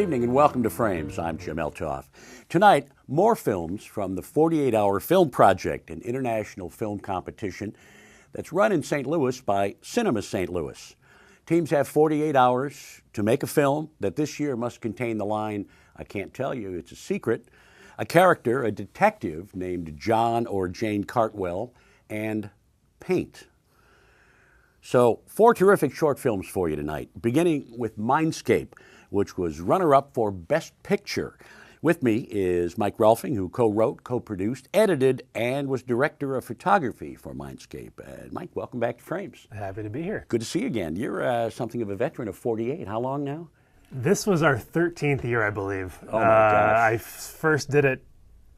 evening and welcome to Frames. I'm Jim Eltoff. Tonight, more films from the 48-Hour Film Project, an international film competition that's run in St. Louis by Cinema St. Louis. Teams have 48 hours to make a film that this year must contain the line, "I can't tell you, it's a secret," a character, a detective named John or Jane Cartwell, and paint. So, 4 terrific short films for you tonight, beginning with Mindscape, which was runner-up for Best Picture. With me is Mike Rolfing, who co-wrote, co-produced, edited, and was director of photography for Mindscape. Mike, welcome back to Frames. Happy to be here. Good to see you again. You're something of a veteran of 48. How long now? This was our 13th year, I believe. Oh my gosh. I first did it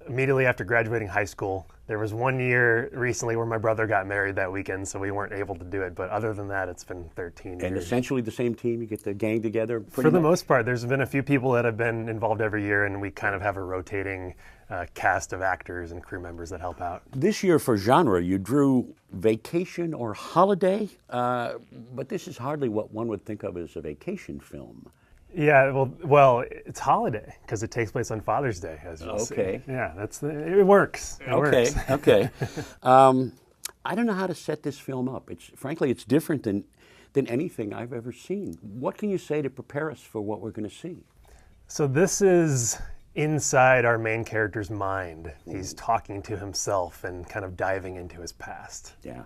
immediately after graduating high school. There was 1 year recently where my brother got married that weekend, so we weren't able to do it. But other than that, it's been 13 years. And essentially the same team? You get the gang together? For the most part. There's been a few people that have been involved every year, and we kind of have a rotating cast of actors and crew members that help out. This year for genre, you drew Vacation or Holiday, but this is hardly what one would think of as a vacation film. Yeah, well, it's holiday because it takes place on Father's Day, as you'll see. Yeah, it works. It works. Okay. I don't know how to set this film up. Frankly, it's different than anything I've ever seen. What can you say to prepare us for what we're going to see? So this is inside our main character's mind. He's talking to himself and kind of diving into his past. Yeah,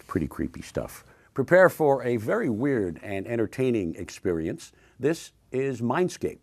pretty creepy stuff. Prepare for a very weird and entertaining experience. This is Mindscape.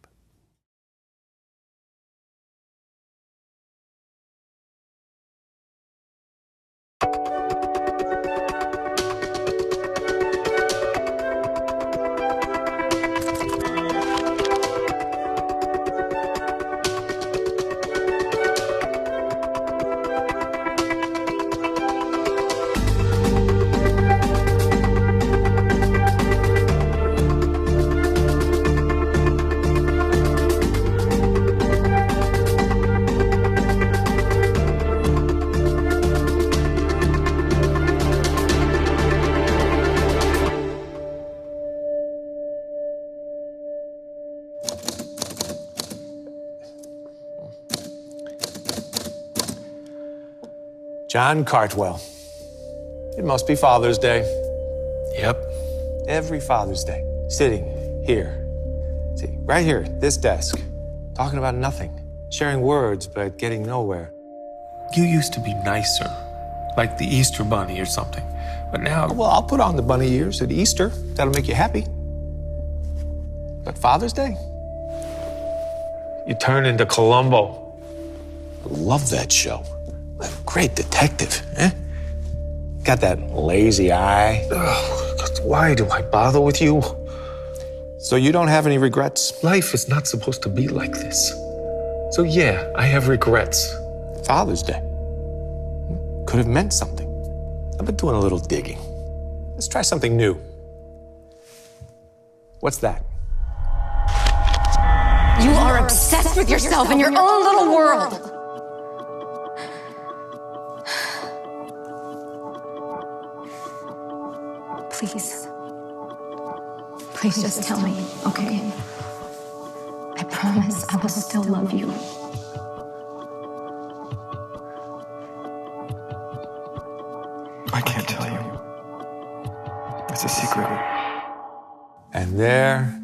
John Cartwell. It must be Father's Day. Yep. Every Father's Day. Sitting here. See, right here, this desk. Talking about nothing. Sharing words, but getting nowhere. You used to be nicer. Like the Easter Bunny or something. But now... Well, I'll put on the bunny ears at Easter. That'll make you happy. But Father's Day? you turn into Columbo. I love that show. A great detective, eh? Got that lazy eye. Ugh, why do I bother with you? So you don't have any regrets? Life is not supposed to be like this. So yeah, I have regrets. Father's Day. Could have meant something. I've been doing a little digging. Let's try something new. What's that? You are obsessed with yourself and your own little world. Please. Please just tell me, okay? I promise I will still love you. I can't tell you. It's a secret. And there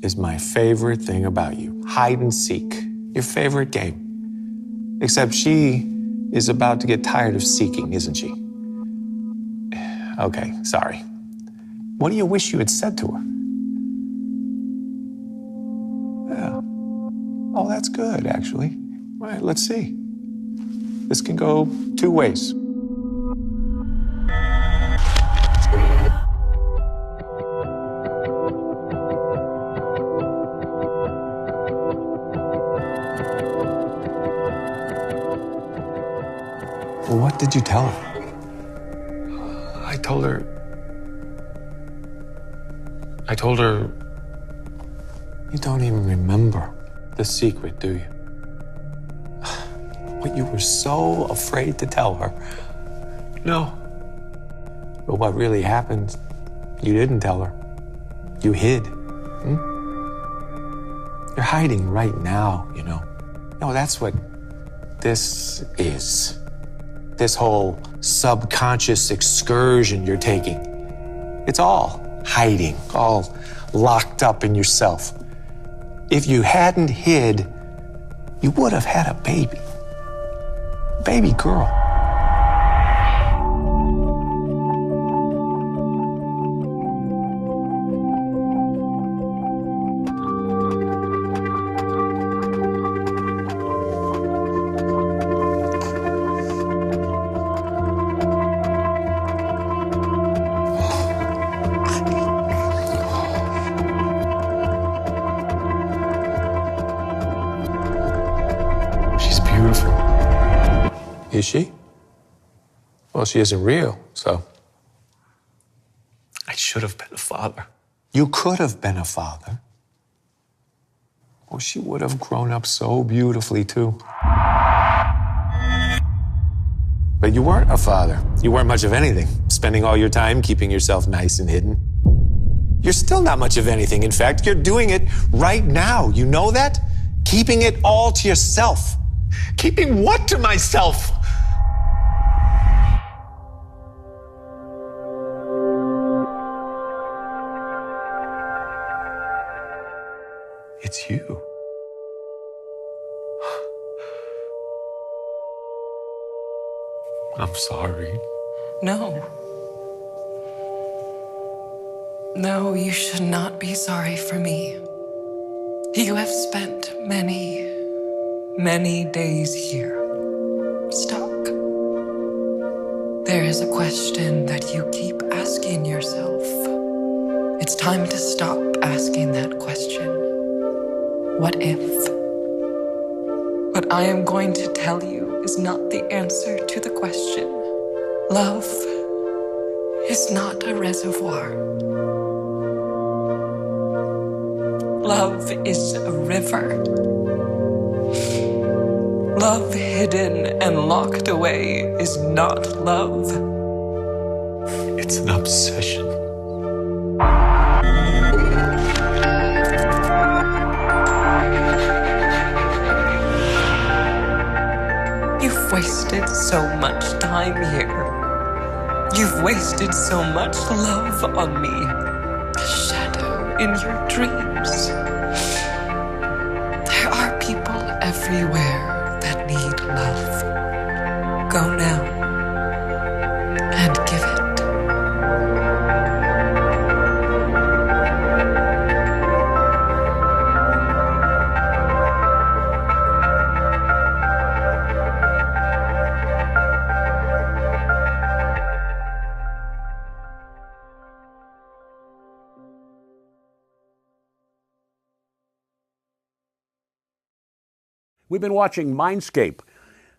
is my favorite thing about you. Hide and seek. Your favorite game. Except she is about to get tired of seeking, isn't she? Okay, sorry. What do you wish you had said to her? Yeah. Oh, that's good, actually. All right, let's see. This can go two ways. Well, what did you tell her? I told her... You don't even remember the secret, do you? What you were so afraid to tell her. No. But what really happened, you didn't tell her. You hid. You're hiding right now, you know. No, that's what this is. This whole subconscious excursion you're taking. It's all hiding, all locked up in yourself. If you hadn't hid, you would have had a baby. Baby girl. She's beautiful. Is she? Well, she isn't real, so. I should have been a father. You could have been a father. Well, she would have grown up so beautifully, too. But you weren't a father. You weren't much of anything, spending all your time keeping yourself nice and hidden. You're still not much of anything. In fact, you're doing it right now. You know that? Keeping it all to yourself. Keeping what to myself? It's you. I'm sorry. No. No, you should not be sorry for me. You have spent many, many days here, stuck. There is a question that you keep asking yourself. It's time to stop asking that question. What if? What I am going to tell you is not the answer to the question. Love is not a reservoir. Love is a river. Love hidden and locked away is not love. It's an obsession. You've wasted so much time here. You've wasted so much love on me. A shadow in your dreams. There are people everywhere that need love. Go now and give it. We've been watching Mindscape,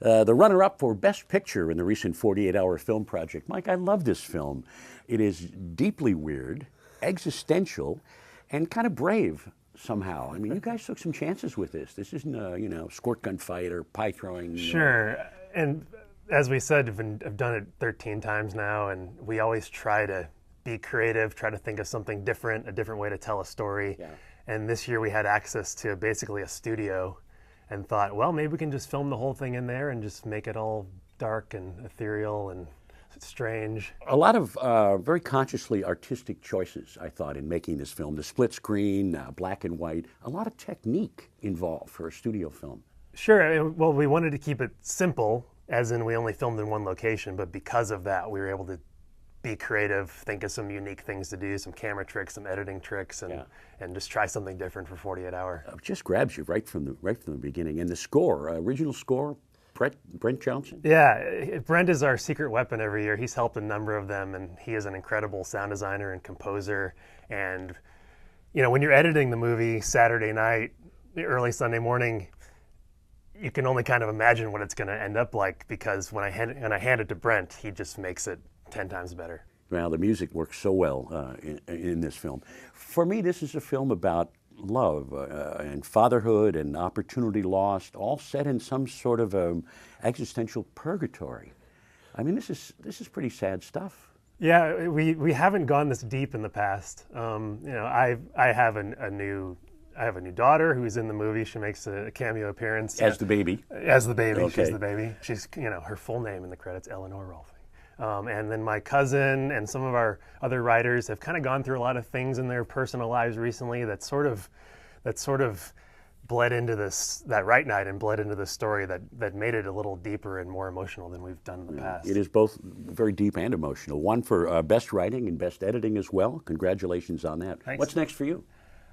the runner-up for Best Picture in the recent 48-hour film project. Mike, I love this film. It is deeply weird, existential, and kind of brave somehow. I mean, you guys took some chances with this. This isn't a, squirt gun fight or pie throwing. Sure. And as we said, I've done it 13 times now, and we always try to be creative, try to think of something different, a different way to tell a story. Yeah. And this year we had access to basically a studio and thought, well, maybe we can just film the whole thing in there and just make it all dark and ethereal and strange. A lot of very consciously artistic choices, I thought, in making this film. The split screen, black and white, a lot of technique involved for a studio film. Sure. Well, we wanted to keep it simple, as in we only filmed in one location, but because of that, we were able to be creative, think of some unique things to do, some camera tricks, some editing tricks, and just try something different for 48 Hour. It just grabs you right from the beginning. And the score, original score, Brent Johnson? Yeah, Brent is our secret weapon every year. He's helped a number of them, and he is an incredible sound designer and composer. And, when you're editing the movie Saturday night, early Sunday morning, you can only kind of imagine what it's going to end up like, because when I hand it to Brent, he just makes it 10 times better. Well, the music works so well in this film. For me, this is a film about love and fatherhood and opportunity lost, all set in some sort of existential purgatory. I mean, this is pretty sad stuff. Yeah, we haven't gone this deep in the past. I have a new I have a new daughter who's in the movie. She makes a cameo appearance. As the baby. As the baby. Okay. She's the baby. She's, her full name in the credits, Eleanor Rolfing. And then my cousin and some of our other writers have kind of gone through a lot of things in their personal lives recently that sort of bled into that right night and bled into the story that made it a little deeper and more emotional than we've done in the past. It is both very deep and emotional. One for best writing and best editing as well. Congratulations on that. Thanks. What's next for you?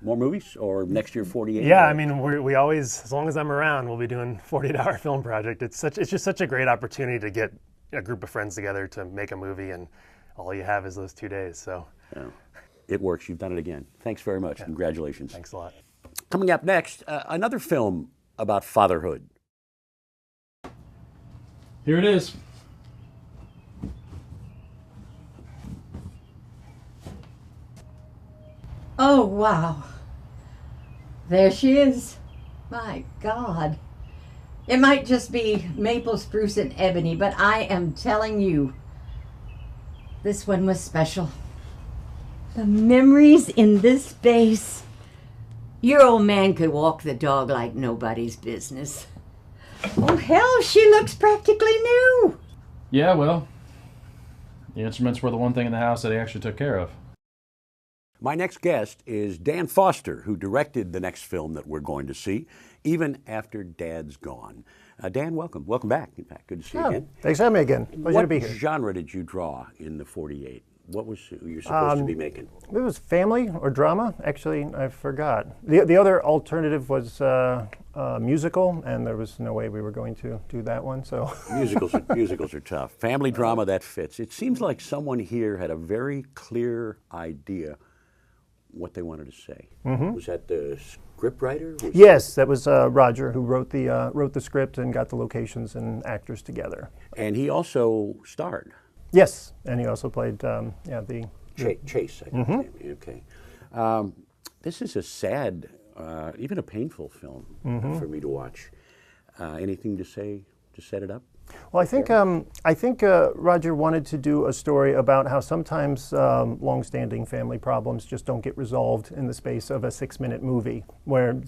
More movies or next year 48? Yeah, I mean, we always, as long as I'm around, we'll be doing 48-hour film project. It's just such a great opportunity to get a group of friends together to make a movie, and all you have is those 2 days. So Yeah. It works. You've done it again. Thanks very much. Congratulations. thanks a lot. Coming up next, another film about fatherhood. Here it is. Oh, wow. There she is. My God. It might just be maple, spruce, and ebony, but I am telling you, this one was special. The memories in this space. Your old man could walk the dog like nobody's business. Oh, hell, she looks practically new. Yeah, well, the instruments were the one thing in the house that he actually took care of. My next guest is Dan Foster, who directed the next film that we're going to see, Even After Dad's Gone. Dan, welcome. Welcome back, in fact. Good to see you again. Thanks for having me again. Pleasure to be here. What genre did you draw in the 48? What was you supposed to be making? It was family or drama. Actually, I forgot. The other alternative was musical, and there was no way we were going to do that one. So Musicals are tough. Family drama, that fits. It seems like someone here had a very clear idea what they wanted to say. Mm-hmm. Was that the script writer? Yes, that was Roger who wrote the script and got the locations and actors together. And he also starred. Yes, and he also played Chase. I think. Mm-hmm. Okay. This is a sad, even a painful film for me to watch. Anything to say to set it up? Well, I think Roger wanted to do a story about how sometimes long-standing family problems just don't get resolved in the space of a 6-minute movie, where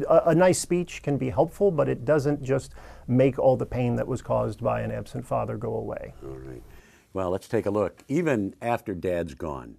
a nice speech can be helpful, but it doesn't just make all the pain that was caused by an absent father go away. All right. Well, let's take a look. Even After Dad's Gone.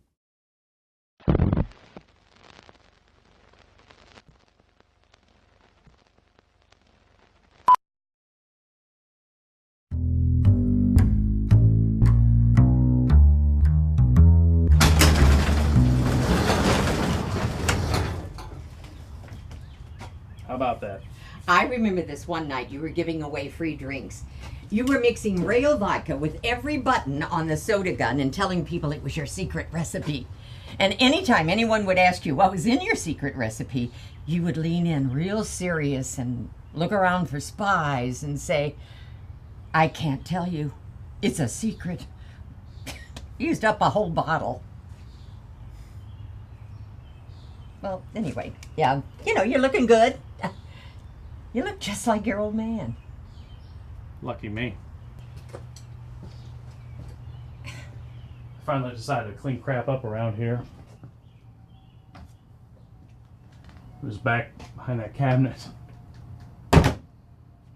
How about that? I remember this one night you were giving away free drinks. You were mixing rail vodka with every button on the soda gun and telling people it was your secret recipe. And anytime anyone would ask you what was in your secret recipe, you would lean in real serious and look around for spies and say, I can't tell you. It's a secret. Used up a whole bottle. Well, anyway, yeah, you're looking good. You look just like your old man. Lucky me. Finally decided to clean crap up around here. It was back behind that cabinet.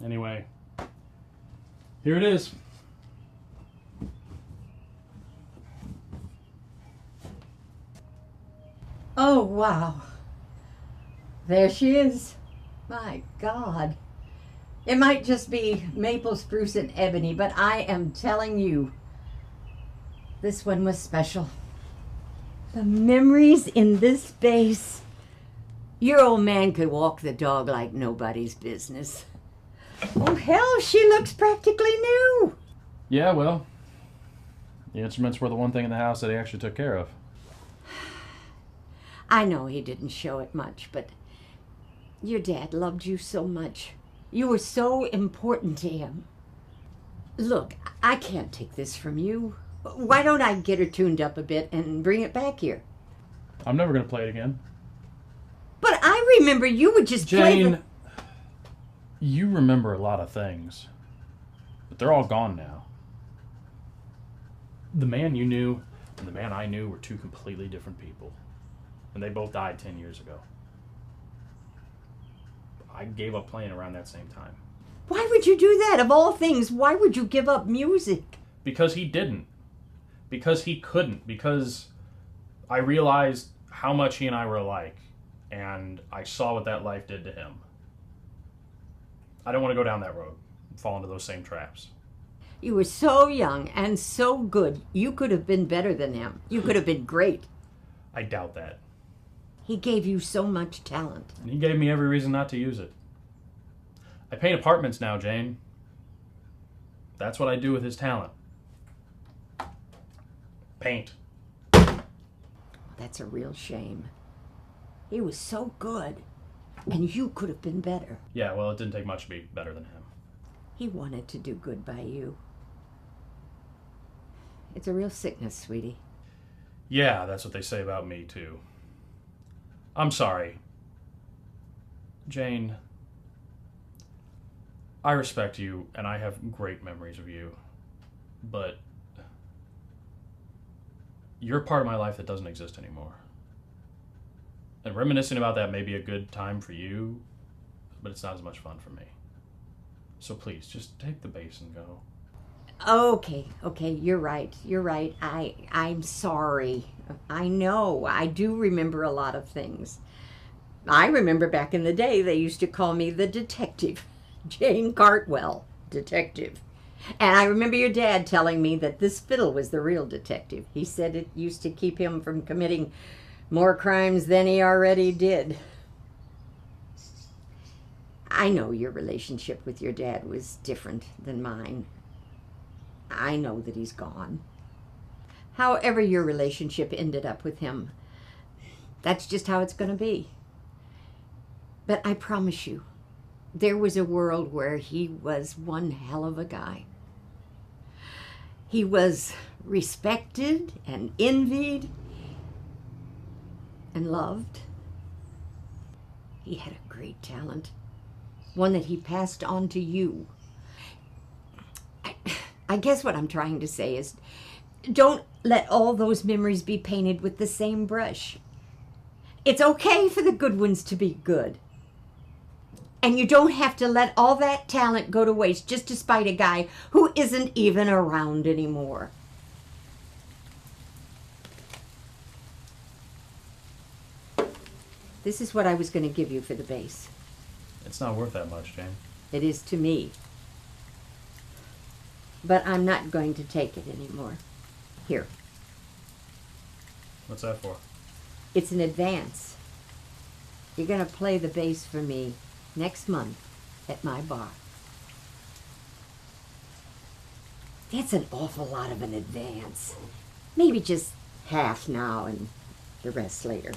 Anyway, here it is. Oh, wow. There she is. My God. It might just be maple, spruce, and ebony, but I am telling you, this one was special. The memories in this space. Your old man could walk the dog like nobody's business. Oh, hell, she looks practically new. Yeah, well, the instruments were the one thing in the house that he actually took care of. I know he didn't show it much, but your dad loved you so much. You were so important to him. Look, I can't take this from you. Why don't I get her tuned up a bit and bring it back here? I'm never going to play it again. But I remember you would just play Jane, you remember a lot of things, but they're all gone now. The man you knew and the man I knew were two completely different people, and they both died 10 years ago. I gave up playing around that same time. Why would you do that? Of all things, why would you give up music? Because he didn't. Because he couldn't. Because I realized how much he and I were alike. And I saw what that life did to him. I don't want to go down that road and fall into those same traps. You were so young and so good. You could have been better than him. You could have been great. I doubt that. He gave you so much talent. And he gave me every reason not to use it. I paint apartments now, Jane. That's what I do with his talent. Paint. That's a real shame. He was so good, and you could have been better. Yeah, well, it didn't take much to be better than him. He wanted to do good by you. It's a real sickness, sweetie. Yeah, that's what they say about me, too. I'm sorry. Jane, I respect you, and I have great memories of you, but you're a part of my life that doesn't exist anymore. And reminiscing about that may be a good time for you, but it's not as much fun for me. So please, just take the bass and go. Okay, you're right. I'm sorry. I know, I do remember a lot of things. I remember back in the day they used to call me the detective. Jane Cartwell, detective. And I remember your dad telling me that this fiddle was the real detective. He said it used to keep him from committing more crimes than he already did. I know your relationship with your dad was different than mine. I know that he's gone. However your relationship ended up with him, that's just how it's going to be. But I promise you, there was a world where he was one hell of a guy. He was respected and envied and loved. He had a great talent, one that he passed on to you. I guess what I'm trying to say is, don't let all those memories be painted with the same brush. It's okay for the good ones to be good. And you don't have to let all that talent go to waste just to spite a guy who isn't even around anymore. This is what I was going to give you for the bass. It's not worth that much, Jane. It is to me. But I'm not going to take it anymore. Here. What's that for? It's an advance. You're going to play the bass for me next month at my bar. That's an awful lot of an advance. Maybe just half now and the rest later.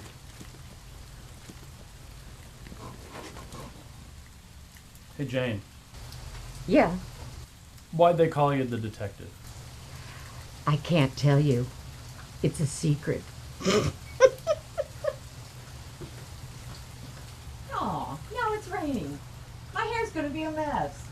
Hey, Jane. Yeah. Why'd they call you the detective? I can't tell you. It's a secret. Oh, now it's raining. My hair's going to be a mess.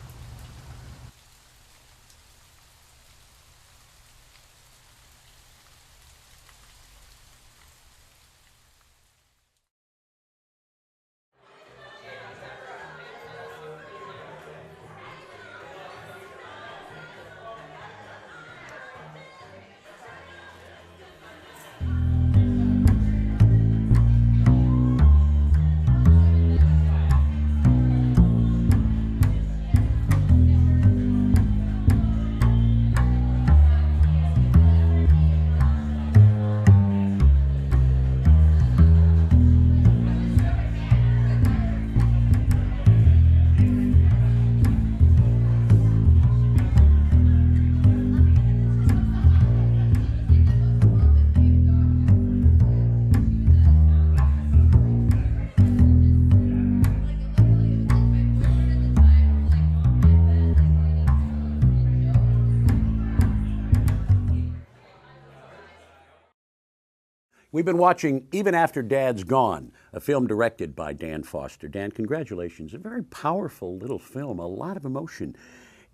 We've been watching Even After Dad's Gone, a film directed by Dan Foster. Dan, congratulations. A very powerful little film, a lot of emotion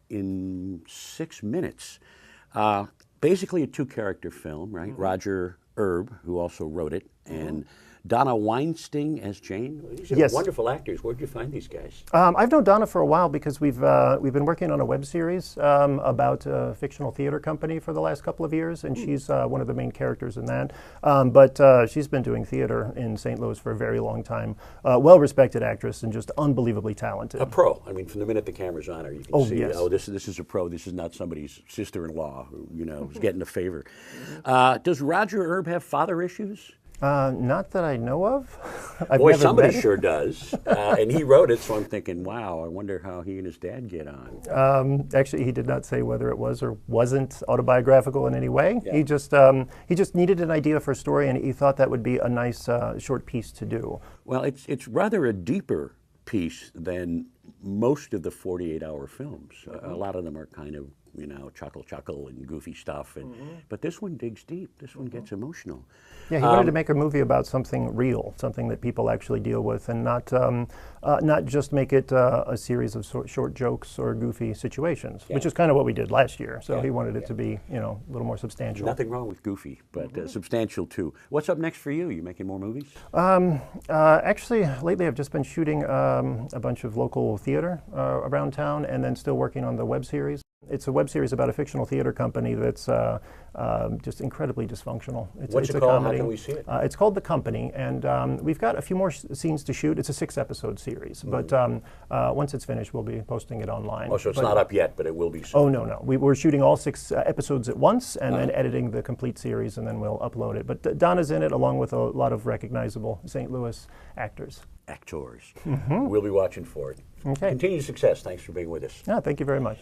in 6 minutes. Basically a two-character film, right? Roger Erb, who also wrote it, and Donna Weinstein as Jane. These are Yes. wonderful actors. Where'd you find these guys? I've known Donna for a while because we've been working on a web series about a fictional theater company for the last couple of years, and she's one of the main characters in that. But she's been doing theater in St. Louis for a very long time. Well-respected actress and just unbelievable talented. A pro. I mean, from the minute the camera's on her, you can see, yes. oh, this is a pro. This is not somebody's sister-in-law who, is getting a favor. Does Roger Erb have father issues? Not that I know of. I've Boy, never somebody met him. sure does. And he wrote it, so I'm thinking, wow, I wonder how he and his dad get on. Actually, he did not say whether it was or wasn't autobiographical in any way. Yeah. He just needed an idea for a story, and he thought that would be a nice short piece to do. Well, it's rather a deeper piece than most of the 48-hour films. A lot of them are kind of, chuckle and goofy stuff, but this one digs deep. This one gets emotional. Yeah, he wanted to make a movie about something real, something that people actually deal with, and not just make it a series of short jokes or goofy situations, which is kind of what we did last year. So he wanted it to be, a little more substantial. Nothing wrong with goofy, but substantial too. What's up next for you? You making more movies? Actually, lately I've just been shooting a bunch of local theater around town, and then still working on the web series. It's a web series about a fictional theater company that's just incredibly dysfunctional. What's it called? How can we see it? It's called The Company, and we've got a few more scenes to shoot. It's a 6-episode series, but once it's finished, we'll be posting it online. Oh, so it's not up yet, but it will be soon. Oh, no. We're shooting all 6 episodes at once, and then editing the complete series, and then we'll upload it. But Donna's in it, along with a lot of recognizable St. Louis actors. Actors. We'll be watching for it. Okay. Continued success. Thanks for being with us. Yeah, thank you very much.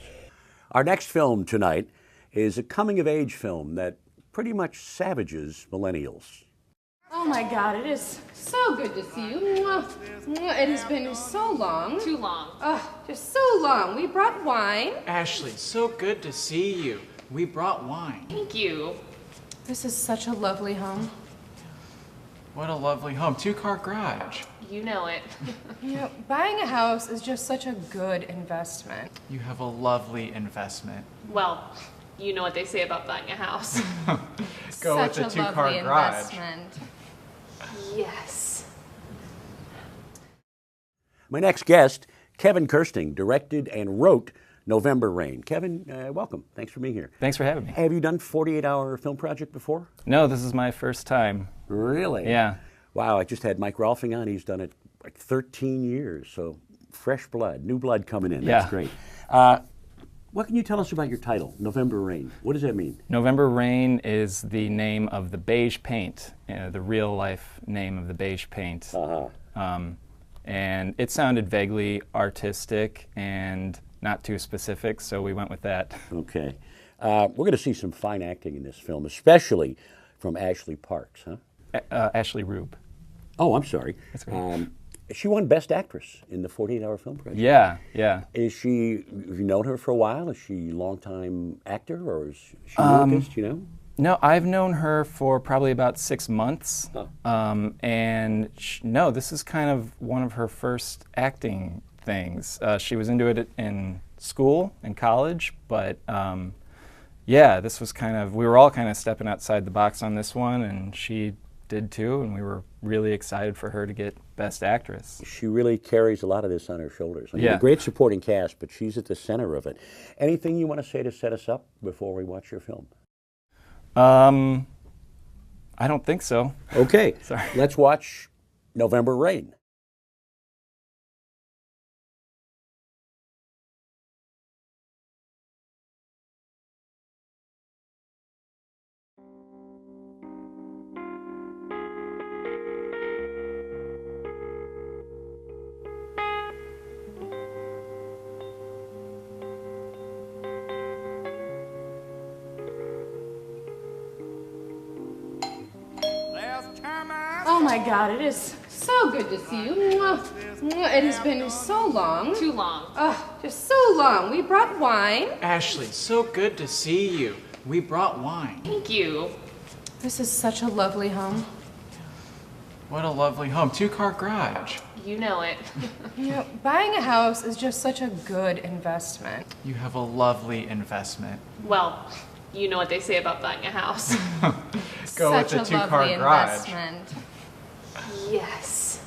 Our next film tonight is a coming-of-age film that pretty much savages millennials. Oh my God, it is so good to see you. Mwah. Mwah. It has been so long. Too long. Just so long. We brought wine. Ashley, so good to see you. We brought wine. Thank you. This is such a lovely home. What a lovely home. 2-car garage. You know it. Buying a house is just such a good investment. You have a lovely investment. Well, you know what they say about buying a house. Go such with the a 2-car lovely garage. investment. Yes. My next guest, Kevin Kirsting, directed and wrote November Rain. Kevin, welcome. Thanks for being here. Thanks for having me. Have you done 48-hour film project before? No, this is my first time. Really? Yeah. Wow, I just had Mike Rolfing on. He's done it like 13 years, so fresh blood, new blood coming in. That's great. What can you tell us about your title, November Rain? What does that mean? November Rain is the name of the beige paint, the real-life name of the beige paint. And it sounded vaguely artistic and not too specific, so we went with that. Okay. We're going to see some fine acting in this film, especially from Ashley Parks, huh? Ashley Rube. Oh, I'm sorry. That's right. She won Best Actress in the 48-hour film project. Yeah, yeah. Have you known her for a while? Is she a longtime actor, or is she new at this, No, I've known her for probably about 6 months. And no, this is kind of one of her first acting things. She was into it in school, in college, but yeah, this was we were all kind of stepping outside the box on this one, and she did too, and we were really excited for her to get Best Actress. She really carries a lot of this on her shoulders. I mean, a great supporting cast, but she's at the center of it. Anything you want to say to set us up before we watch your film? I don't think so. Okay. Sorry. Let's watch November Rain. Oh my God, it is so good to see you. Mwah. Mwah. It has been so long. Too long. Just so long. We brought wine. Ashley, so good to see you. We brought wine. Thank you. This is such a lovely home. What a lovely home. 2-car garage. You know it. Buying a house is just such a good investment. You have a lovely investment. Well, you know what they say about buying a house. Go with the 2-car garage. Investment. Yes.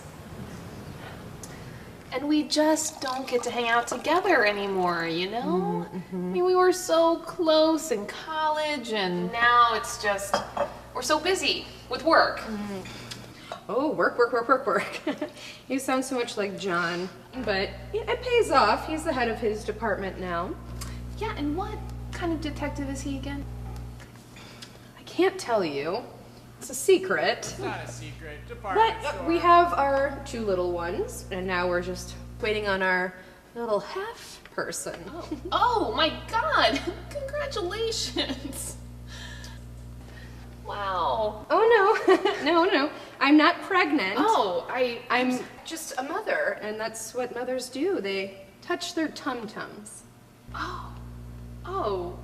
And we just don't get to hang out together anymore, you know? I mean, we were so close in college, and now it's just, we're so busy with work. Oh, work. You sound so much like John, but it pays off. He's the head of his department now. Yeah, and what kind of detective is he again? I can't tell you. It's a secret. It's not a secret. Department But store. we have our 2 little ones, and now we're just waiting on our little half person. Oh my God! Congratulations! Wow. Oh no, no, I'm not pregnant. Oh, I'm just a mother, and that's what mothers do. They touch their tum-tums. Oh.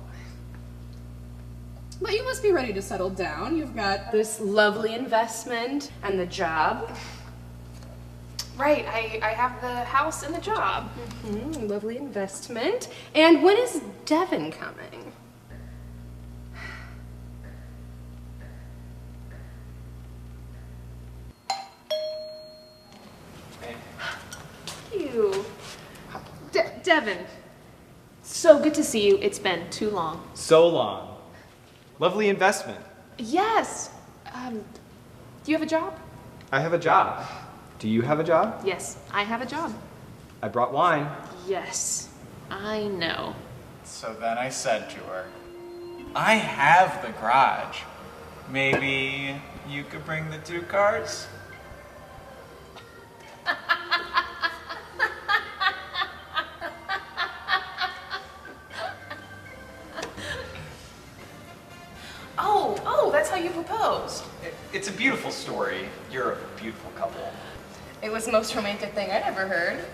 But you must be ready to settle down. You've got this lovely investment and the job. Right, I have the house and the job. Lovely investment. And when is Devin coming? You. Devin. So good to see you. It's been too long. So long. Lovely investment. Yes. Do you have a job? I have a job. Do you have a job? Yes, I have a job. I brought wine. Yes, I know. So then I said to her, I have the garage. Maybe you could bring the 2 cars? Oh, that's how you proposed. It's a beautiful story. You're a beautiful couple. It was the most romantic thing I'd ever heard.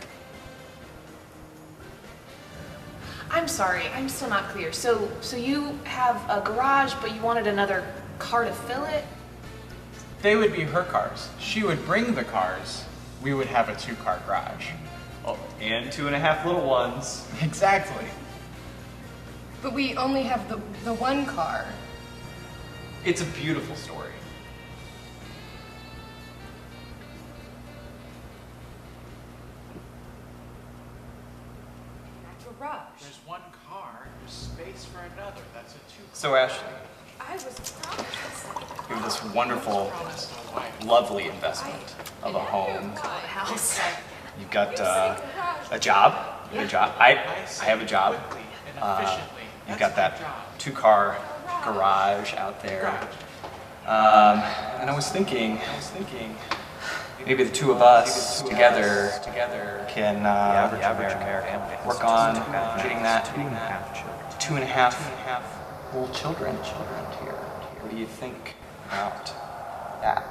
I'm sorry, I'm still not clear. So you have a garage, but you wanted another car to fill it? They would be her cars. She would bring the cars. We would have a 2-car garage. Oh, and 2.5 little ones. Exactly. But we only have the 1 car. It's a beautiful story. Garage. There's 1 car. There's space for another. That's a 2-car. So Ashley, I was promised. you have this wonderful, lovely investment of a home. House. You've got a job. You have a job. I have a job. You've got that 2-car garage out there. And I was thinking, maybe the 2 of us together can work on getting that 2.5 little children here. What do you think about that?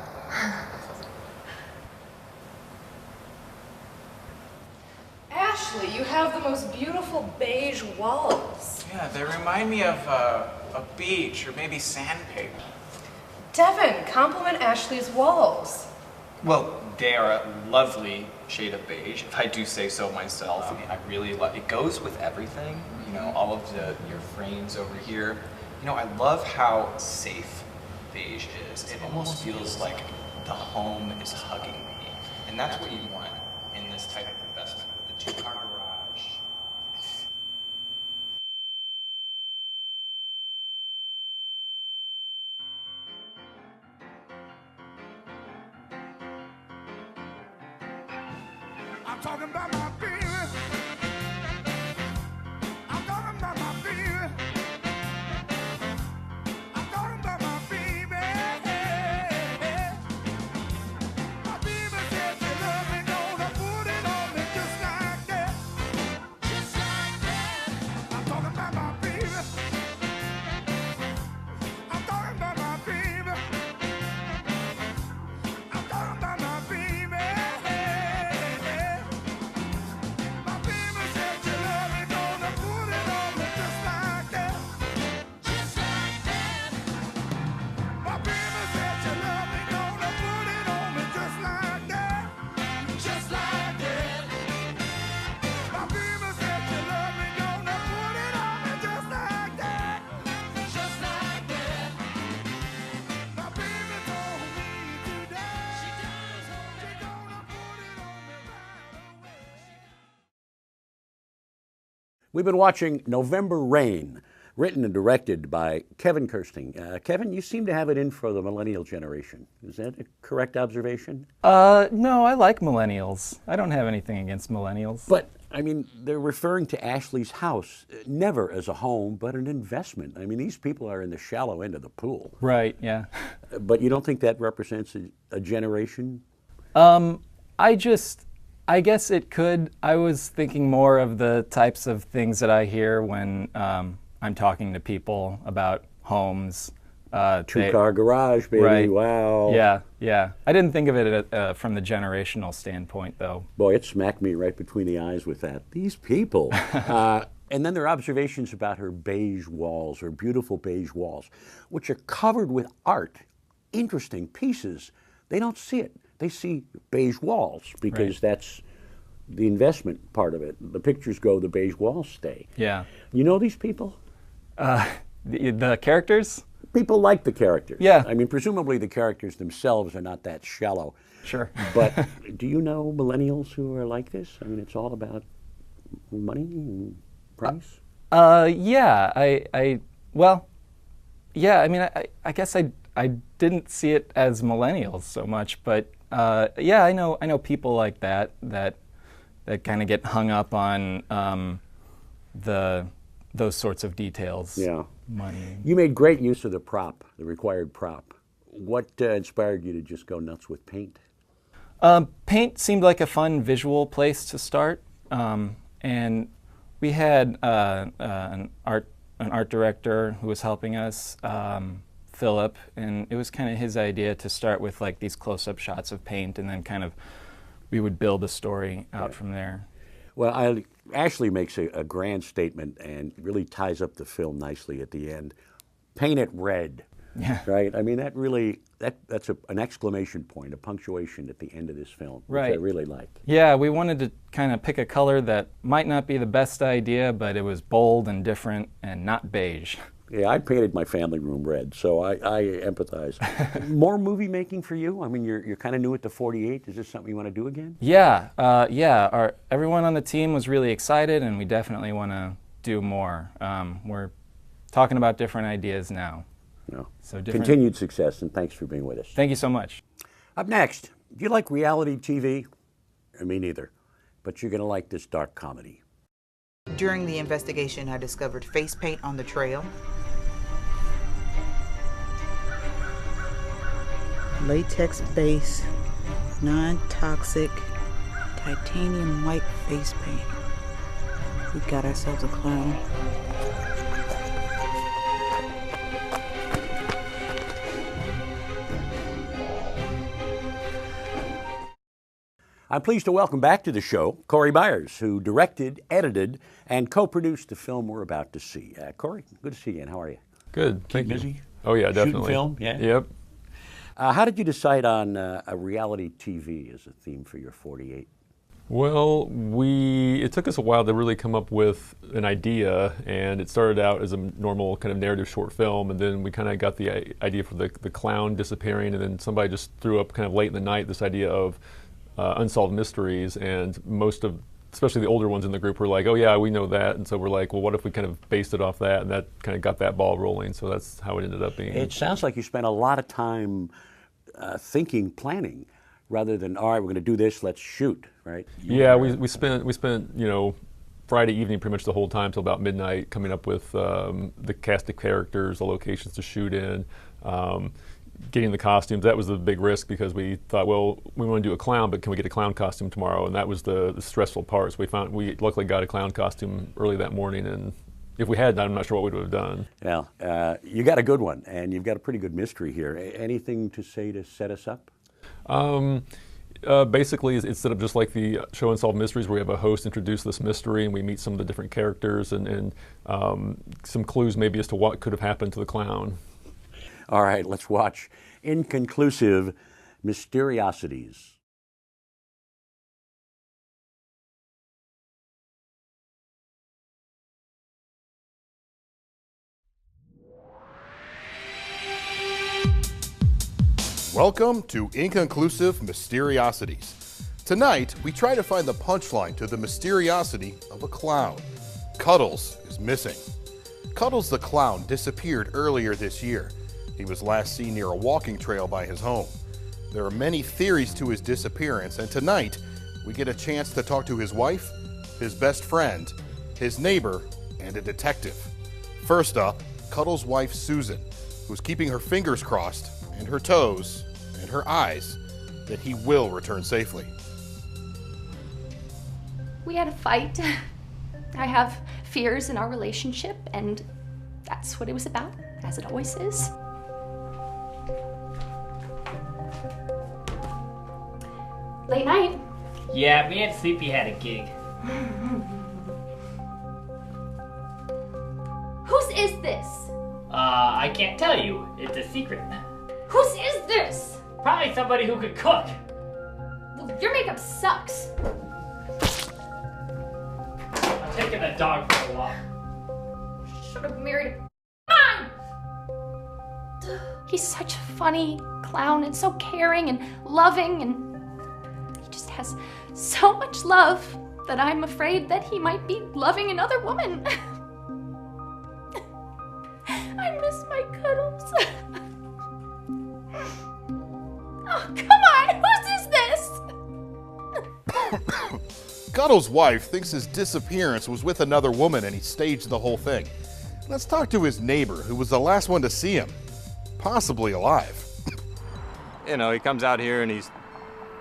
Ashley, you have the most beautiful beige walls. Yeah, they remind me of a beach or maybe sandpaper. Devin, compliment Ashley's walls. Well, they are a lovely shade of beige, if I do say so myself. I mean, I really love it. Goes with everything, you know, all of your frames over here. You know, I love how safe beige is. It almost feels like the home is hugging me. And that's what you want in this type of investment with the 2-car garage. I'm talking about my baby. I'm talking about my baby. I'm talking about my baby. My baby said she loved me, gonna put it on me just like that. Just like that. I'm talking about my baby. I'm talking about my baby. I'm talking about my baby. We've been watching November Rain, written and directed by Kevin Kirsting. Kevin, you seem to have it in for the millennial generation. Is that a correct observation? No, I like millennials. I don't have anything against millennials. But, I mean, they're referring to Ashley's house never as a home, but an investment. I mean, these people are in the shallow end of the pool. Right, yeah. But you don't think that represents a generation? I guess it could. I was thinking more of the types of things that I hear when I'm talking to people about homes. Two-car garage, baby, right. Wow. Yeah. I didn't think of it from the generational standpoint, though. Boy, it smacked me right between the eyes with that. These people. And then there are observations about her beige walls, her beautiful beige walls, which are covered with art, interesting pieces. They don't see it. They see beige walls because that's the investment part of it. The pictures go, the beige walls stay. Yeah. You know these people? The characters? People like the characters. Yeah. I mean, presumably the characters themselves are not that shallow. Sure. But do you know millennials who are like this? I mean, it's all about money and price? Yeah. I mean, I guess I didn't see it as millennials so much, but yeah, I know people like that kind of get hung up on those sorts of details. Yeah. Money. You made great use of the prop, the required prop. What inspired you to just go nuts with paint? Paint seemed like a fun visual place to start, and we had an art director who was helping us, Philip, and it was kind of his idea to start with like these close-up shots of paint, and then kind of we would build a story out from there. Well, Ashley makes a grand statement and really ties up the film nicely at the end. Paint it red. Yeah. Right? I mean, that really, that's an exclamation point, a punctuation at the end of this film, right. Which I really like. Yeah, we wanted to kind of pick a color that might not be the best idea, but it was bold and different and not beige. Yeah, I painted my family room red, so I empathize. More movie making for you? I mean, you're kind of new at the 48. Is this something you want to do again? Yeah, everyone on the team was really excited, and we definitely want to do more. We're talking about different ideas now. No. So continued success, and thanks for being with us. Thank you so much. Up next, do you like reality TV? Me neither, but you're going to like this dark comedy. During the investigation, I discovered face paint on the trail. Latex base, non-toxic, titanium white face paint. We got ourselves a clown. I'm pleased to welcome back to the show Corey Byers, who directed, edited, and co-produced the film we're about to see. Corey, good to see you, and how are you? Good, thank you. Busy? Oh yeah, definitely. Shooting film, yeah? Yep. How did you decide on a reality TV as a theme for your 48? Well, it took us a while to really come up with an idea, and it started out as a normal kind of narrative short film, and then we kind of got the idea for the clown disappearing, and then somebody just threw up kind of late in the night this idea of unsolved mysteries, and most of, especially the older ones in the group, were like, oh yeah, we know that, and so we're like, well, what if we kind of based it off that, and that kind of got that ball rolling, so that's how it ended up being. It sounds like you spent a lot of time thinking, planning, rather than, all right, we're going to do this, let's shoot, right? Yeah, we spent Friday evening pretty much the whole time till about midnight coming up with the cast of characters, the locations to shoot in, getting the costumes. That was the big risk because we thought, well, we want to do a clown, but can we get a clown costume tomorrow? And that was the stressful part. So we luckily got a clown costume early that morning, and if we had, I'm not sure what we would have done. Well, you got a good one, and you've got a pretty good mystery here. Anything to say to set us up? Basically, it's set up just like the show Unsolved Mysteries, where we have a host introduce this mystery, and we meet some of the different characters and some clues maybe as to what could have happened to the clown. All right, let's watch Inconclusive Mysteriosities. Welcome to Inconclusive Mysteriosities. Tonight, we try to find the punchline to the mysteriosity of a clown. Cuddles is missing. Cuddles the clown disappeared earlier this year. He was last seen near a walking trail by his home. There are many theories to his disappearance, and tonight we get a chance to talk to his wife, his best friend, his neighbor, and a detective. First up, Cuddles' wife Susan, who's keeping her fingers crossed and her toes and her eyes that he will return safely. We had a fight. I have fears in our relationship, and that's what it was about, as it always is. Late night. Yeah, me and Sleepy had a gig. Whose is this? I can't tell you. It's a secret. Whose is this? Probably somebody who could cook. Well, your makeup sucks. I'm taking the dog for a walk. Should have married a man. He's such a funny clown and so caring and loving, and he just has so much love that I'm afraid that he might be loving another woman. I miss my Cuddles. Oh, come on, whose is this? Cuddles' wife thinks his disappearance was with another woman and he staged the whole thing. Let's talk to his neighbor, who was the last one to see him, possibly alive. You know, he comes out here and he's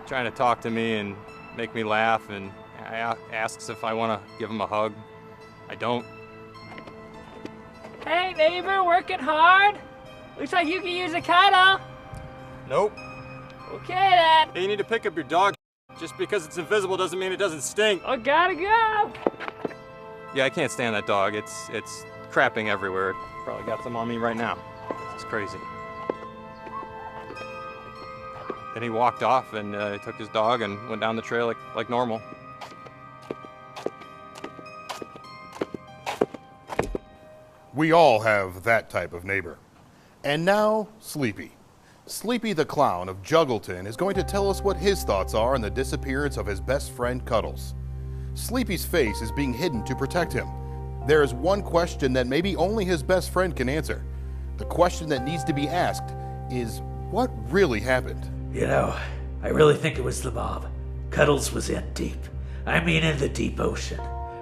trying to talk to me and make me laugh, and asks if I want to give him a hug. I don't. Hey, neighbor, working hard? Looks like you can use a cuddle. Nope. Okay, then. Hey, you need to pick up your dog. Just because it's invisible doesn't mean it doesn't stink. I gotta go. Yeah, I can't stand that dog. It's crapping everywhere. It probably got some on me right now. It's crazy. Then he walked off and took his dog and went down the trail like normal. We all have that type of neighbor. And now, Sleepy. Sleepy the Clown of Juggleton is going to tell us what his thoughts are on the disappearance of his best friend Cuddles. Sleepy's face is being hidden to protect him. There is one question that maybe only his best friend can answer. The question that needs to be asked is, what really happened? You know, I really think it was the mob. Cuddles was in deep. I mean in the deep ocean.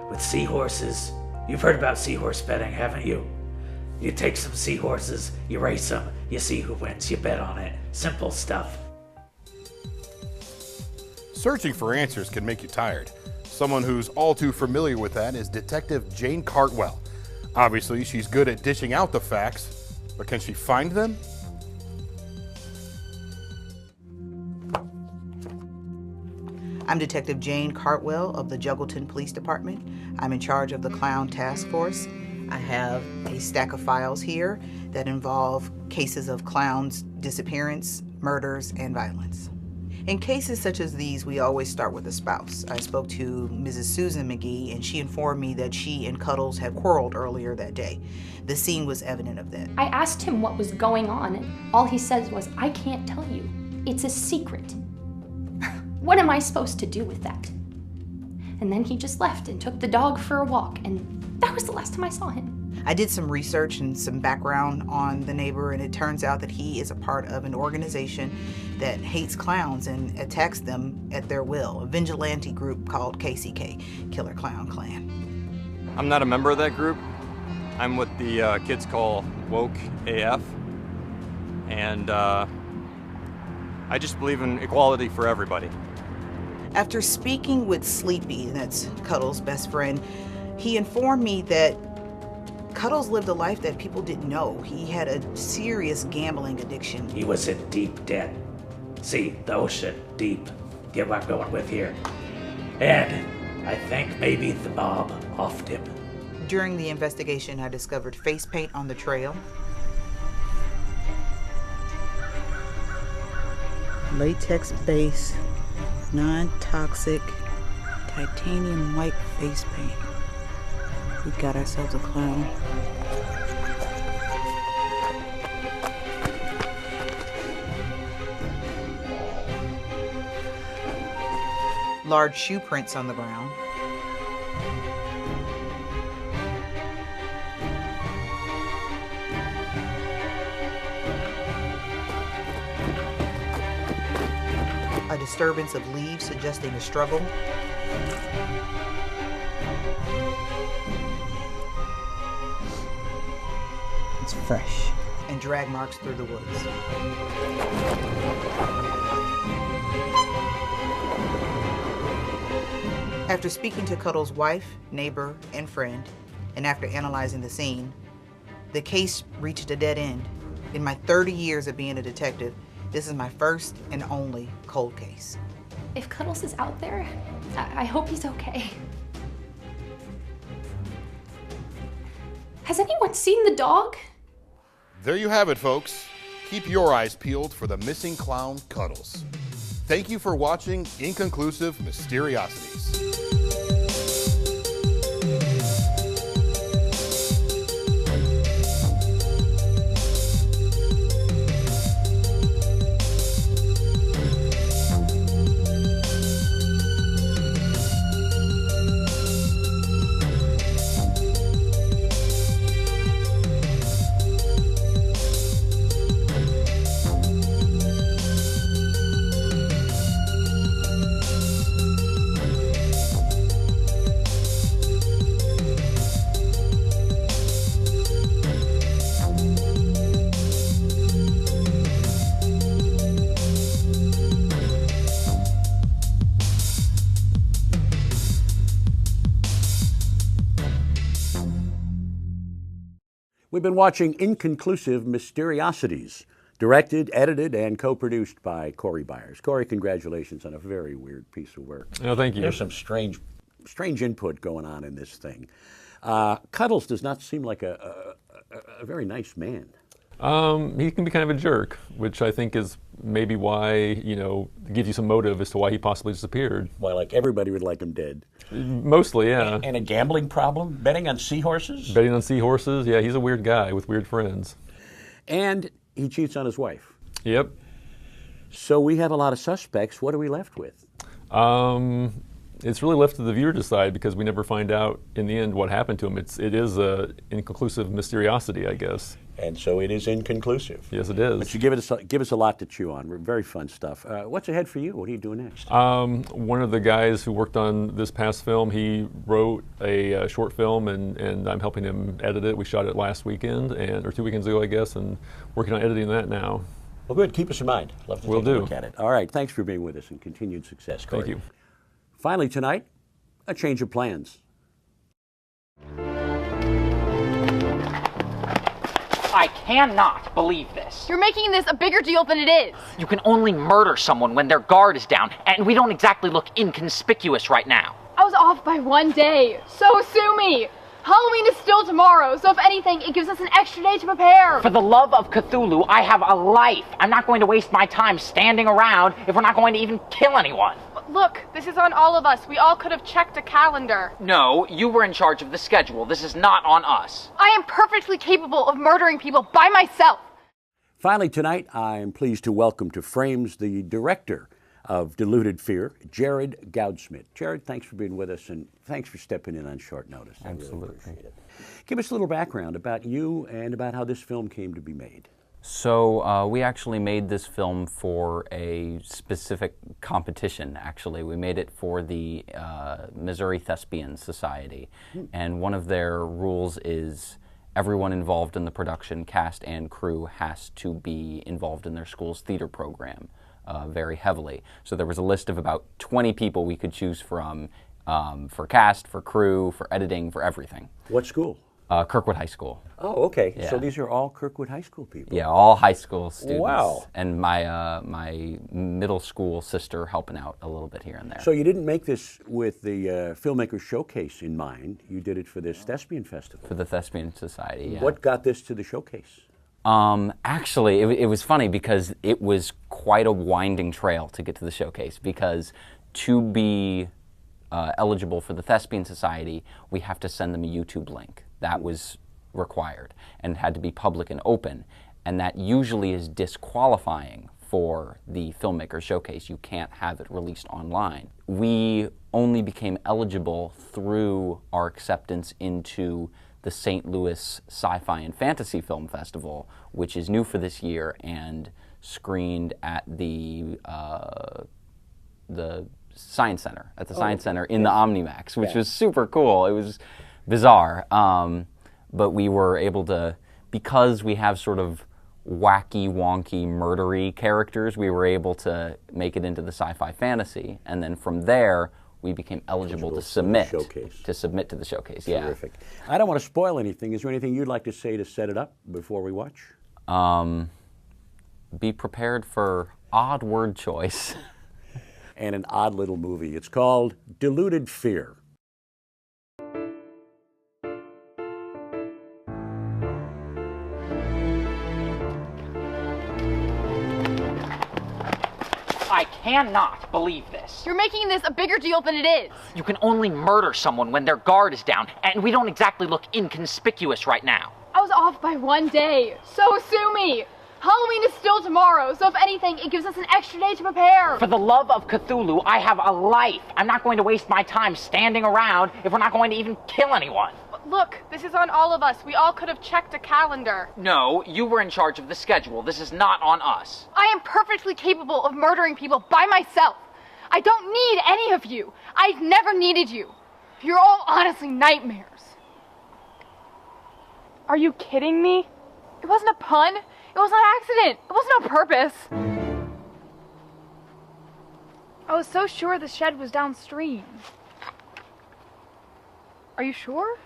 With seahorses. You've heard about seahorse betting, haven't you? You take some seahorses, you race them, you see who wins, you bet on it. Simple stuff. Searching for answers can make you tired. Someone who's all too familiar with that is Detective Jane Cartwell. Obviously, she's good at dishing out the facts, but can she find them? I'm Detective Jane Cartwell of the Juggleton Police Department. I'm in charge of the Clown Task Force. I have a stack of files here that involve cases of clowns' disappearance, murders, and violence. In cases such as these, we always start with the spouse. I spoke to Mrs. Susan McGee, and she informed me that she and Cuddles had quarreled earlier that day. The scene was evident of that. I asked him what was going on, and all he said was, I can't tell you. It's a secret. What am I supposed to do with that? And then he just left and took the dog for a walk, and that was the last time I saw him. I did some research and some background on the neighbor, and it turns out that he is a part of an organization that hates clowns and attacks them at their will, a vigilante group called KCK, Killer Clown Clan. I'm not a member of that group. I'm what the kids call woke AF, and I just believe in equality for everybody. After speaking with Sleepy, that's Cuddles' best friend, he informed me that Cuddles lived a life that people didn't know. He had a serious gambling addiction. He was in deep debt. See, the ocean, deep. Get what I'm going with here. And I think maybe the mob offed him. During the investigation, I discovered face paint on the trail, latex base, non-toxic, titanium white face paint. We got ourselves a clown. Large shoe prints on the ground. disturbance of leaves suggesting a struggle. It's fresh. And drag marks through the woods. After speaking to Cuddles' wife, neighbor, and friend, and after analyzing the scene, the case reached a dead end. In my 30 years of being a detective, this is my first and only cold case. If Cuddles is out there, I hope he's okay. Has anyone seen the dog? There you have it, folks. Keep your eyes peeled for the missing clown, Cuddles. Thank you for watching Inconclusive Mysteriosities. We've been watching Inconclusive Mysteriosities, directed, edited, and co-produced by Corey Byers. Corey, congratulations on a very weird piece of work. Oh, thank you. There's some strange input going on in this thing. Cuddles does not seem like a very nice man. He can be kind of a jerk, which I think is maybe why, gives you some motive as to why he possibly disappeared. Why, like everybody would like him dead. Mostly, yeah. And a gambling problem? Betting on seahorses? Betting on seahorses, yeah, he's a weird guy with weird friends. And he cheats on his wife. Yep. So we have a lot of suspects. What are we left with? It's really left to the viewer to decide because we never find out in the end what happened to him. It is a inconclusive mysteriosity, I guess. And so it is inconclusive. Yes, it is. But you give us a lot to chew on. Very fun stuff. What's ahead for you? What are you doing next? One of the guys who worked on this past film, he wrote a short film, and I'm helping him edit it. We shot it last weekend, or 2 weekends ago, I guess, and working on editing that now. Well, good. Keep us in mind. Love to Will take a do. look at it. All right. Thanks for being with us, and continued success, Corey. Thank you. Finally tonight, a change of plans. I cannot believe this. You're making this a bigger deal than it is. You can only murder someone when their guard is down, and we don't exactly look inconspicuous right now. I was off by 1 day, so sue me. Halloween is still tomorrow, so if anything, it gives us an extra day to prepare. For the love of Cthulhu, I have a life. I'm not going to waste my time standing around if we're not going to even kill anyone. Look, this is on all of us. We all could have checked a calendar. No, you were in charge of the schedule. This is not on us. I am perfectly capable of murdering people by myself. Finally tonight, I'm pleased to welcome to Frames the director of Deluded Fear, Jared Goudsmit. Jared, thanks for being with us, and thanks for stepping in on short notice. Absolutely. I really appreciate it. Give us a little background about you and about how this film came to be made. So we actually made this film for a specific competition, actually. We made it for the Missouri Thespian Society. And one of their rules is everyone involved in the production, cast and crew, has to be involved in their school's theater program very heavily. So there was a list of about 20 people we could choose from for cast, for crew, for editing, for everything. What school? Kirkwood High School. Oh, okay. Yeah. So these are all Kirkwood High School people. Yeah, all high school students. Wow. And my my middle school sister helping out a little bit here and there. So you didn't make this with the Filmmakers Showcase in mind. You did it for this Thespian Festival. For the Thespian Society, yeah. What got this to the showcase? Actually, it was funny because it was quite a winding trail to get to the showcase because to be eligible for the Thespian Society, we have to send them a YouTube link. That was required and had to be public and open, and that usually is disqualifying for the Filmmakers Showcase. You can't have it released online. We only became eligible through our acceptance into the St. Louis Sci-Fi and Fantasy Film Festival, which is new for this year and screened at the the Science Center, at the Science Center in the Omnimax, which was super cool. It was bizarre. But we were able to, because we have sort of wacky, wonky, murdery characters, we were able to make it into the sci-fi fantasy. And then from there, we became eligible to submit to the showcase. Terrific. I don't want to spoil anything. Is there anything you'd like to say to set it up before we watch? Be prepared for odd word choice. And an odd little movie. It's called Deluded Fear. I cannot believe this. You're making this a bigger deal than it is. You can only murder someone when their guard is down, and we don't exactly look inconspicuous right now. I was off by 1 day, so sue me. Halloween is still tomorrow, so if anything, it gives us an extra day to prepare. For the love of Cthulhu, I have a life. I'm not going to waste my time standing around if we're not going to even kill anyone. Look, this is on all of us. We all could have checked a calendar. No, you were in charge of the schedule. This is not on us. I am perfectly capable of murdering people by myself. I don't need any of you. I've never needed you. You're all honestly nightmares. Are you kidding me? It wasn't a pun. It was an accident. It wasn't on purpose. I was so sure the shed was downstream. Are you sure?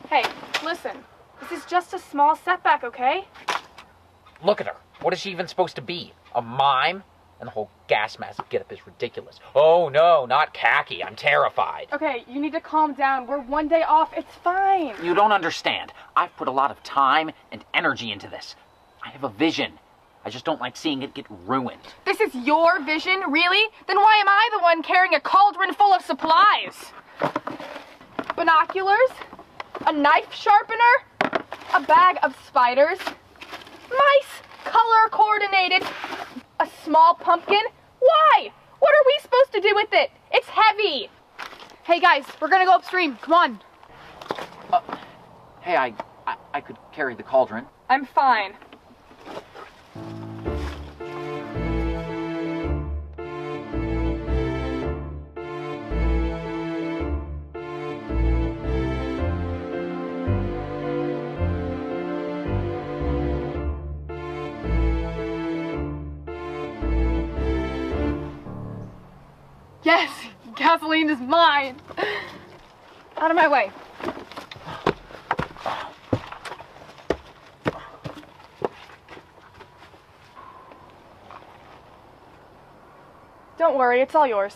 Hey, listen. This is just a small setback, okay? Look at her. What is she even supposed to be? A mime? And the whole gas mask getup is ridiculous. Oh no, not khaki. I'm terrified. Okay, you need to calm down. We're 1 day off. It's fine. You don't understand. I've put a lot of time and energy into this. I have a vision. I just don't like seeing it get ruined. This is your vision, really? Then why am I the one carrying a cauldron full of supplies? Binoculars? A knife sharpener? A bag of spiders? Mice, color coordinated? A small pumpkin? Why? What are we supposed to do with it? It's heavy. Hey guys, we're gonna go upstream. Come on. Hey, I could carry the cauldron. I'm fine. Yes, gasoline is mine. Out of my way. Don't worry, it's all yours.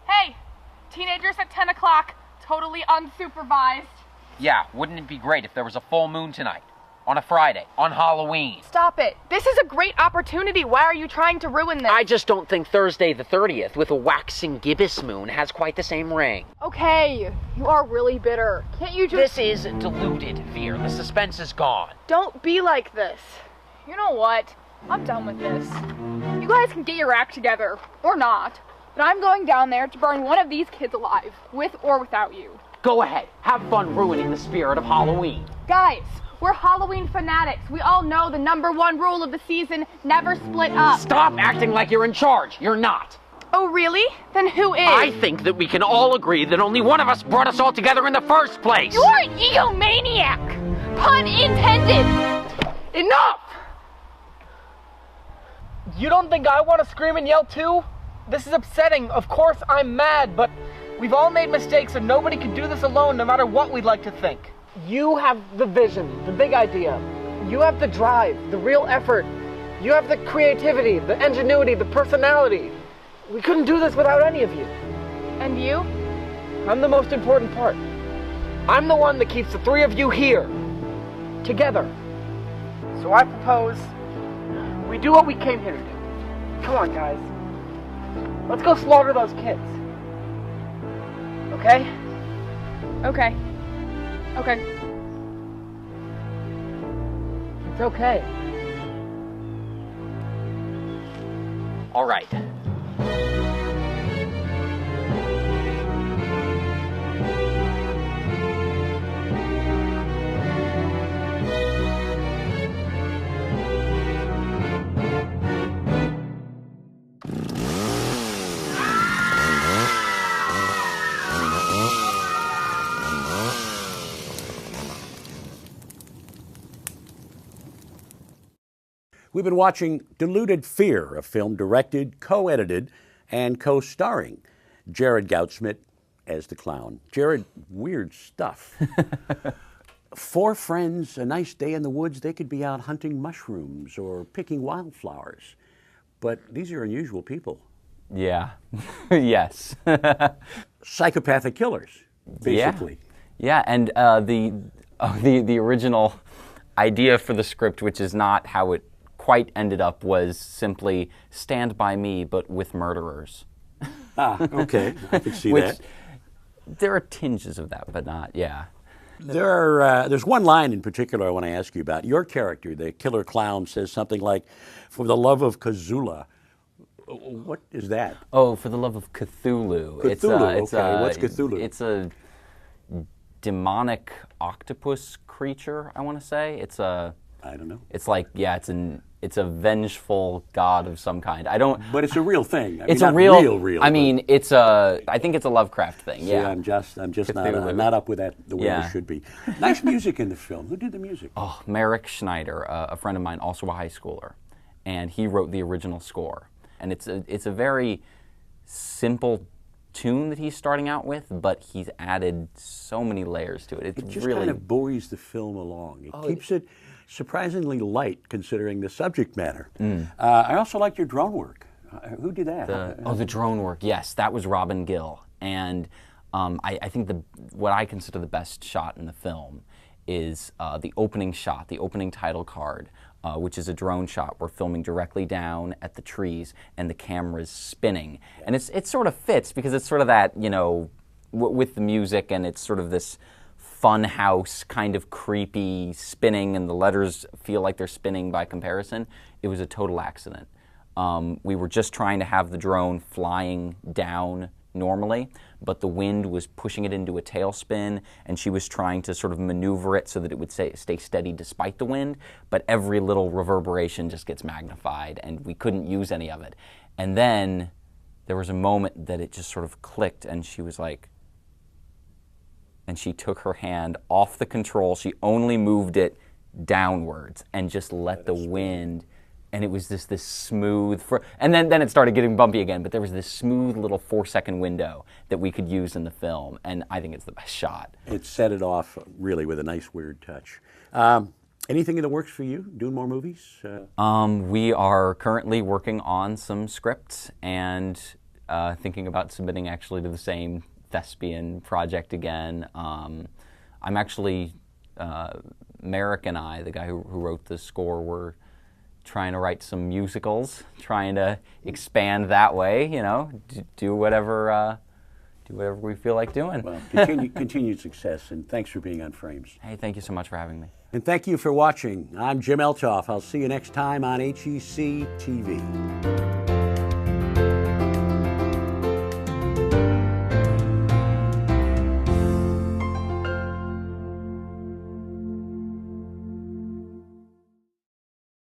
Hey, teenagers at 10 o'clock, totally unsupervised. Yeah, wouldn't it be great if there was a full moon tonight? On a Friday, on Halloween. Stop it. This is a great opportunity. Why are you trying to ruin this? I just don't think Thursday the 30th with a waxing gibbous moon has quite the same ring. Okay, you are really bitter. Can't you just... This is deluded fear. The suspense is gone. Don't be like this. You know what? I'm done with this. You guys can get your act together. Or not. But I'm going down there to burn one of these kids alive. With or without you. Go ahead. Have fun ruining the spirit of Halloween. Guys, we're Halloween fanatics. We all know the #1 rule of the season, never split up. Stop acting like you're in charge. You're not. Oh, really? Then who is? I think that we can all agree that only one of us brought us all together in the first place. You're an egomaniac! Pun intended! Enough! You don't think I want to scream and yell too? This is upsetting. Of course I'm mad, but we've all made mistakes and nobody can do this alone no matter what we'd like to think. You have the vision, the big idea. You have the drive, the real effort. You have the creativity, the ingenuity, the personality. We couldn't do this without any of you. And you? I'm the most important part. I'm the one that keeps the three of you here, together. So I propose we do what we came here to do. Come on, guys. Let's go slaughter those kids. Okay? Okay. Okay. It's okay. All right. We've been watching Deluded Fear, a film directed, co-edited, and co-starring Jared Goudsmit as the clown. Jared, weird stuff. 4 friends, a nice day in the woods, they could be out hunting mushrooms or picking wildflowers. But these are unusual people. Yeah. Yes. Psychopathic killers, basically. Yeah, and the original idea for the script, which is not how it quite ended up, was simply Stand By Me, but with murderers. Okay, I can see Which, that. There are tinges of that, but not, yeah. There's one line in particular I want to ask you about. Your character, the killer clown, says something like, "For the love of Kazula." What is that? Oh, for the love of Cthulhu. Cthulhu, okay. What's Cthulhu? It's a demonic octopus creature, I want to say. I don't know. It's like, yeah, it's a vengeful god of some kind. I don't. But it's a real thing. It's not a real. real. I mean, I think it's a Lovecraft thing. See, Yeah. I'm just not up with that the way it should be. Nice music in the film. Who did the music? Oh, Merrick Schneider, a friend of mine, also a high schooler, and he wrote the original score. And it's a very simple tune that he's starting out with, but he's added so many layers to it. It just kind of buoys the film along. It keeps it surprisingly light considering the subject matter. I also liked your drone work. Who did that? The drone work. Yes, that was Robin Gill. And I think what I consider the best shot in the film is the opening shot, the opening title card, which is a drone shot. We're filming directly down at the trees, and the camera's spinning. And it sort of fits because it's sort of that, with the music, and it's sort of this fun house kind of creepy spinning, and the letters feel like they're spinning by comparison. It was a total accident. We were just trying to have the drone flying down normally, but the wind was pushing it into a tailspin, and she was trying to sort of maneuver it so that it would stay steady despite the wind, but every little reverberation just gets magnified, and we couldn't use any of it. And then there was a moment that it just sort of clicked, and she was like, and she took her hand off the control. She only moved it downwards and just let the wind, and it was this smooth, and then it started getting bumpy again, but there was this smooth little 4-second window that we could use in the film, and I think it's the best shot. It set it off really with a nice weird touch. Anything in the works for you? Doing more movies? We are currently working on some scripts and thinking about submitting actually to the same thespian project again. I'm actually, Merrick and I, the guy who wrote the score, we're trying to write some musicals, trying to expand that way, do whatever we feel like doing. Well, continued success, and thanks for being on Frames. Hey, thank you so much for having me. And thank you for watching. I'm Jim Eltoff. I'll see you next time on HEC TV.